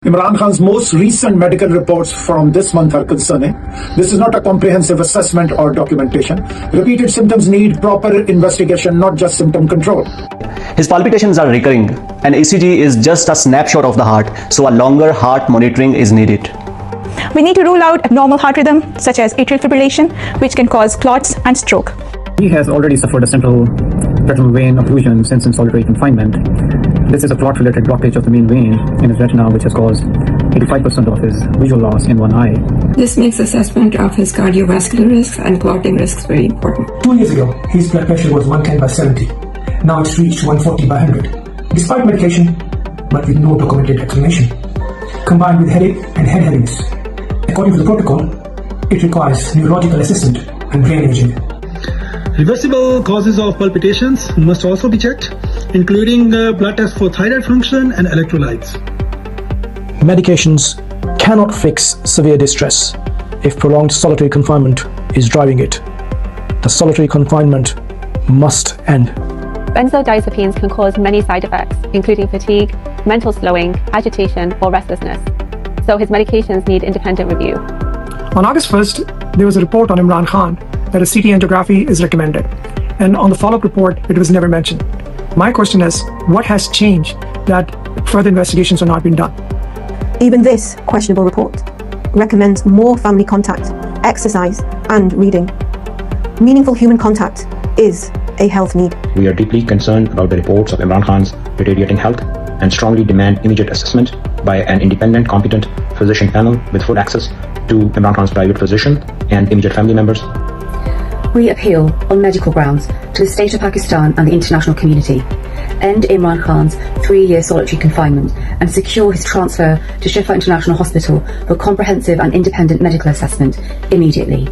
Imran Khan's most recent medical reports from this month are concerning. This is not a comprehensive assessment or documentation. Repeated symptoms need proper investigation, not just symptom control. His palpitations are recurring. An ECG is just a snapshot of the heart, so a longer heart monitoring is needed. We need to rule out abnormal heart rhythm, such as atrial fibrillation, which can cause clots and stroke. He has already suffered a central retinal vein occlusion since in solitary confinement. This is a clot-related blockage of the main vein in his retina, which has caused 85% of his visual loss in one eye. This makes assessment of his cardiovascular risks and clotting risks very important. 2 years ago, his blood pressure was 110/70. Now it's reached 140/100. Despite medication, but with no documented explanation. Combined with headache and head heaviness. According to the protocol, it requires neurological assessment and brain imaging. Reversible causes of palpitations must also be checked, including blood tests for thyroid function and electrolytes. Medications cannot fix severe distress if prolonged solitary confinement is driving it. The solitary confinement must end. Benzodiazepines can cause many side effects, including fatigue, mental slowing, agitation, or restlessness. So his medications need independent review. On August 1st, there was a report on Imran Khan that a CT angiography is recommended. And on the follow-up report, it was never mentioned. My question is, what has changed that further investigations are not being done? Even this questionable report recommends more family contact, exercise, and reading. Meaningful human contact is a health need. We are deeply concerned about the reports of Imran Khan's deteriorating health and strongly demand immediate assessment by an independent, competent physician panel with full access to Imran Khan's private physician and immediate family members. We appeal on medical grounds to the state of Pakistan and the international community. End Imran Khan's 3-year solitary confinement and secure his transfer to Shifa International Hospital for comprehensive and independent medical assessment immediately.